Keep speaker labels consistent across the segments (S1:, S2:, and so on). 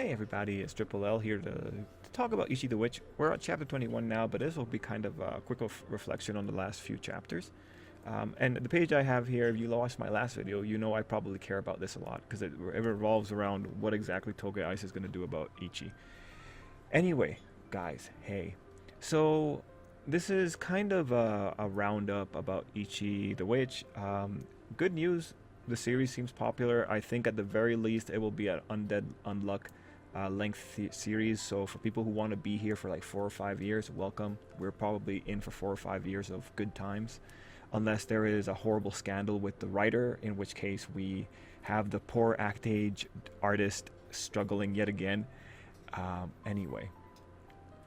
S1: Hey everybody, it's Tripl-L here to talk about Ichi the Witch. We're at chapter 21 now, but this will be kind of a quick reflection on the last few chapters. And the page I have here, if you watched my last video, you know I probably care about this a lot because it revolves around what exactly Toge Ice is going to do about Ichi. Anyway, guys, hey. So this is kind of a roundup about Ichi the Witch. Good news, the series seems popular. I think at the very least it will be an Undead Unluck length series, so for people who want to be here for like 4 or 5 years, welcome. We're probably in for 4 or 5 years of good times, unless there is a horrible scandal with the writer, in which case we have the poor ActAge artist struggling yet again. Anyway,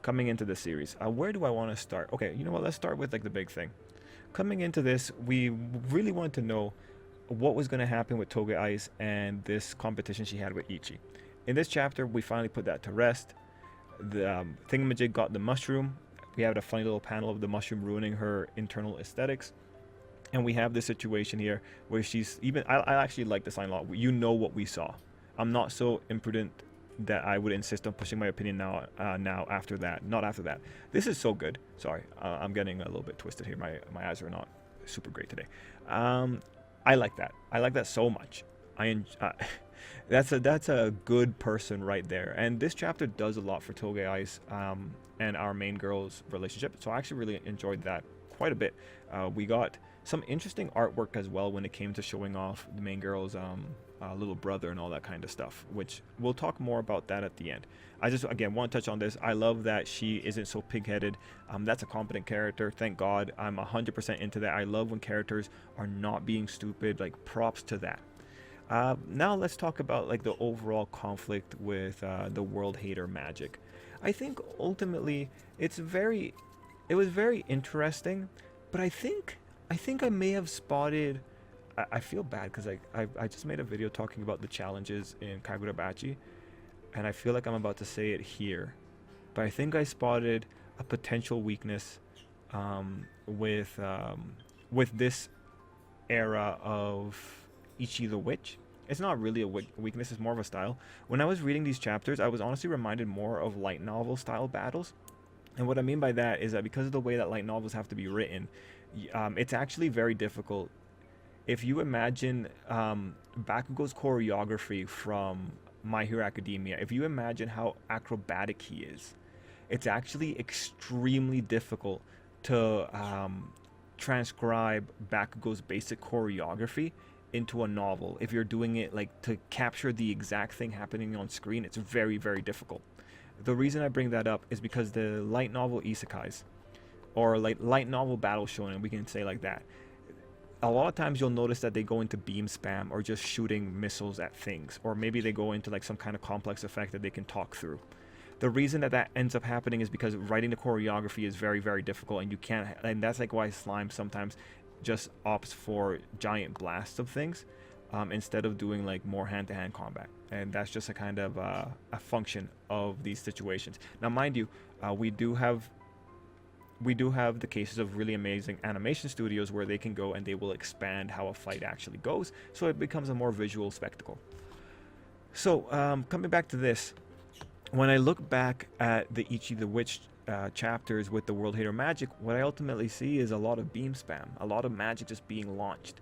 S1: coming into the series, where do I want to start? Okay, you know what, let's start with like the big thing. Coming into this, we really wanted to know what was going to happen with Toge Ice and this competition she had with Ichi. In this chapter, we finally put that to rest. The Thingamajig got the mushroom. We had a funny little panel of the mushroom ruining her internal aesthetics. And we have this situation here where she's even... I actually like this line a lot. You know what we saw. I'm not so imprudent that I would insist on pushing my opinion now after that. Not after that. This is so good. Sorry, I'm getting a little bit twisted here. My eyes are not super great today. I like that. I like that so much. That's a good person right there. And this chapter does a lot for Toge Ice and our main girl's relationship. So I actually really enjoyed that quite a bit. We got some interesting artwork as well when it came to showing off the main girl's little brother and all that kind of stuff, which we'll talk more about that at the end. I just, again, want to touch on this. I love that she isn't so pig-headed. That's a competent character. Thank God. I'm 100% into that. I love when characters are not being stupid. Like, props to that. Now let's talk about like the overall conflict with the World Hater Magik. I think ultimately it was very interesting, but I think I may have spotted... I feel bad because I just made a video talking about the challenges in Kagurabachi, and I feel like I'm about to say it here, but I think I spotted a potential weakness with this era of Ichi the Witch. It's not really a weakness, it's more of a style. When I was reading these chapters, I was honestly reminded more of light novel style battles. And what I mean by that is that because of the way that light novels have to be written, it's actually very difficult. If you imagine Bakugo's choreography from My Hero Academia, if you imagine how acrobatic he is, it's actually extremely difficult to transcribe Bakugo's basic choreography into a novel. If you're doing it like to capture the exact thing happening on screen, it's very difficult. The reason I bring that up is because the light novel isekais, or like light novel battle shonen, we can say like that, a lot of times you'll notice that they go into beam spam or just shooting missiles at things, or maybe they go into like some kind of complex effect that they can talk through. The reason that ends up happening is because writing the choreography is very difficult, and you can't, and that's like why slime sometimes just opts for giant blasts of things instead of doing like more hand-to-hand combat, and that's just a kind of a function of these situations. Now mind you, we do have the cases of really amazing animation studios where they can go and they will expand how a fight actually goes, so it becomes a more visual spectacle. So coming back to this, when I look back at the Ichi the Witch chapters with the World Hater Magik, what I ultimately see is a lot of beam spam, a lot of magic just being launched.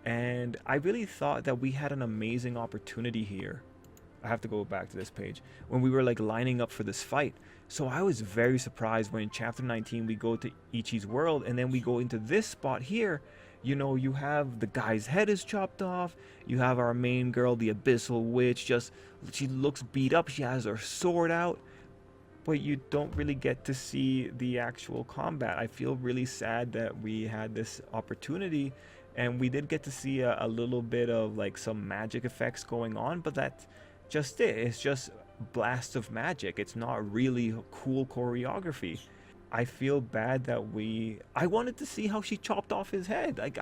S1: And I really thought that we had an amazing opportunity here. I have to go back to this page, when we were like lining up for this fight. So I was very surprised when in chapter 19 we go to Ichi's world, and then we go into this spot here. You know, you have the guy's head is chopped off, you have our main girl, the Abyssal Witch, just, she looks beat up, she has her sword out, but you don't really get to see the actual combat. I feel really sad that we had this opportunity, and we did get to see a little bit of like some magic effects going on, but that's just it. It's just blasts of magic. It's not really cool choreography. I feel bad that I wanted to see how she chopped off his head. Like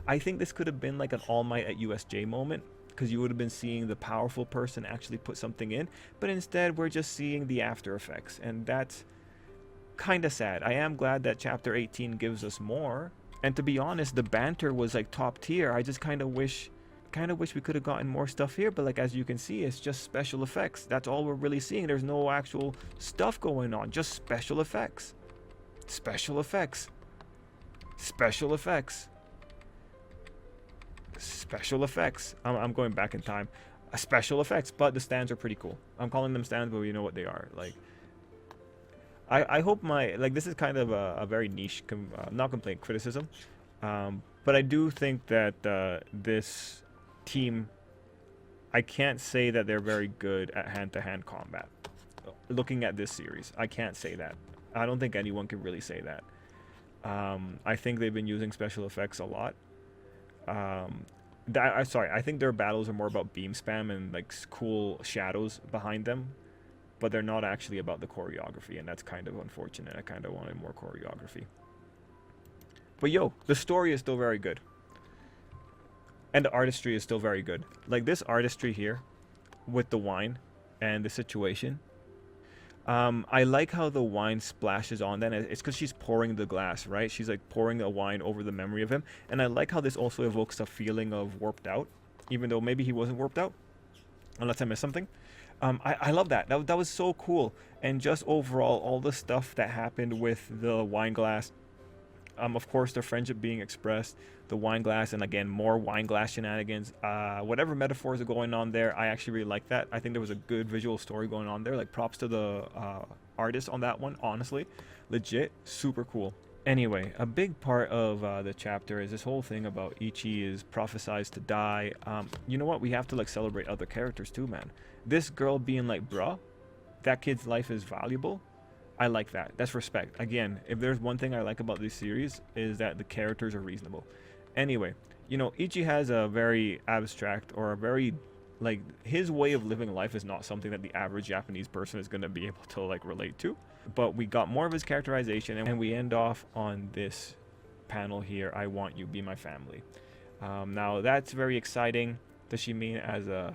S1: I think this could have been like an All Might at USJ moment, because you would have been seeing the powerful person actually put something in, but instead we're just seeing the after effects, and that's kind of sad. I am glad that chapter 18 gives us more, and to be honest, the banter was like top tier. I just kind of wish Kind of wish we could have gotten more stuff here, but like as you can see, it's just special effects. That's all we're really seeing. There's no actual stuff going on, just special effects. Special effects. Special effects. Special effects. I'm going back in time. Special effects, but the stands are pretty cool. I'm calling them stands, but we know what they are. Like, I hope my, like, this is kind of a very niche, not complaint, criticism. But I do think that this team, I can't say that they're very good at hand-to-hand combat. Looking at this series, I can't say that. I don't think anyone can really say that. I think they've been using special effects a lot. Sorry, I think their battles are more about beam spam and like cool shadows behind them, but they're not actually about the choreography, and that's kind of unfortunate. I kind of wanted more choreography. But yo, the story is still very good. And the artistry is still very good. Like this artistry here with the wine and the situation. I like how the wine splashes on then. It's because she's pouring the glass, right? She's like pouring the wine over the memory of him. And I like how this also evokes a feeling of warped out, even though maybe he wasn't warped out, unless I missed something. I love that. That was so cool. And just overall, all the stuff that happened with the wine glass. Of course, their friendship being expressed, the wine glass, and again, more wine glass shenanigans. Whatever metaphors are going on there, I actually really like that. I think there was a good visual story going on there. Like, props to the artist on that one, honestly. Legit, super cool. Anyway, a big part of the chapter is this whole thing about Ichi is prophesized to die. You know what? We have to, like, celebrate other characters too, man. This girl being like, bruh, that kid's life is valuable. I like that. That's respect. Again, if there's one thing I like about this series is that the characters are reasonable. Anyway, you know, Ichi has a very abstract or a very, like, his way of living life is not something that the average Japanese person is going to be able to, like, relate to. But we got more of his characterization, and we end off on this panel here. I want you, be my family. Now that's very exciting. Does she mean as a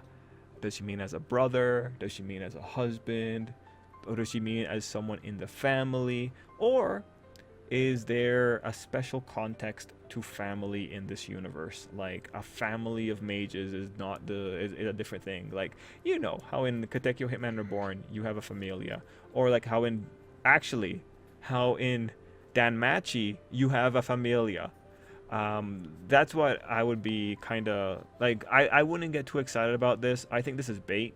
S1: brother? Does she mean as a husband? Or does she mean as someone in the family? Or is there a special context to family in this universe? Like a family of mages is not is a different thing. Like, you know how in Katekyo Hitman Reborn you have a familia, or like how in Danmachi you have a familia. That's what I would be kind of like. I wouldn't get too excited about this. I think this is bait.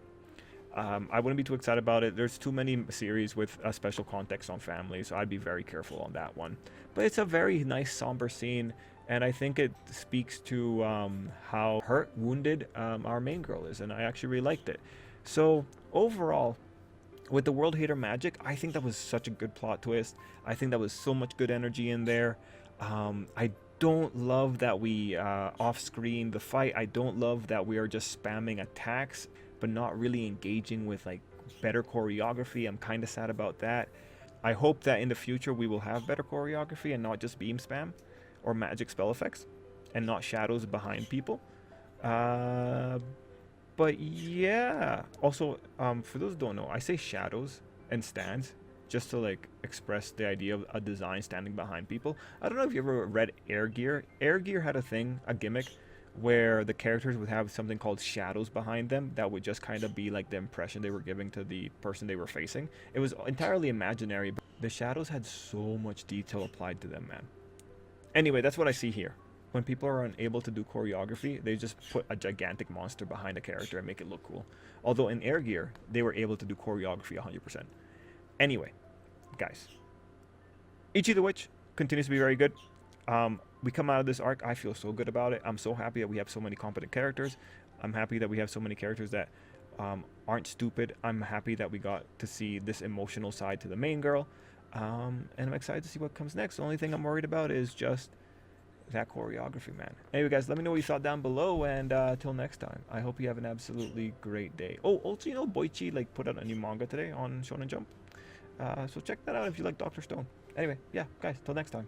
S1: I wouldn't be too excited about it. There's too many series with a special context on family, so I'd be very careful on that one. But it's a very nice, somber scene, and I think it speaks to how hurt, wounded our main girl is, and I actually really liked it. So overall, with the World Hater Magik, I think that was such a good plot twist. I think that was so much good energy in there. I don't love that we off-screen the fight. I don't love that we are just spamming attacks but not really engaging with like better choreography. I'm kind of sad about that. I hope that in the future we will have better choreography and not just beam spam or magic spell effects and not shadows behind people. But yeah, also for those who don't know, I say shadows and stands just to like express the idea of a design standing behind people. I don't know if you ever read Air Gear. Air Gear had a gimmick where the characters would have something called shadows behind them that would just kind of be like the impression they were giving to the person they were facing. It was entirely imaginary, but the shadows had so much detail applied to them, man. Anyway, that's what I see here. When people are unable to do choreography, they just put a gigantic monster behind a character and make it look cool. Although in Air Gear, they were able to do choreography 100%. Anyway, guys, Ichi the Witch continues to be very good. We come out of this arc, I feel so good about it. I'm so happy that we have so many competent characters. I'm happy that we have so many characters that aren't stupid. I'm happy that we got to see this emotional side to the main girl. And I'm excited to see what comes next. The only thing I'm worried about is just that choreography, man. Anyway, guys, let me know what you thought down below, and till next time, I hope you have an absolutely great day. Oh, also, you know, Boichi like put out a new manga today on Shonen Jump. So check that out if you like Dr. Stone. Anyway, yeah, guys, till next time.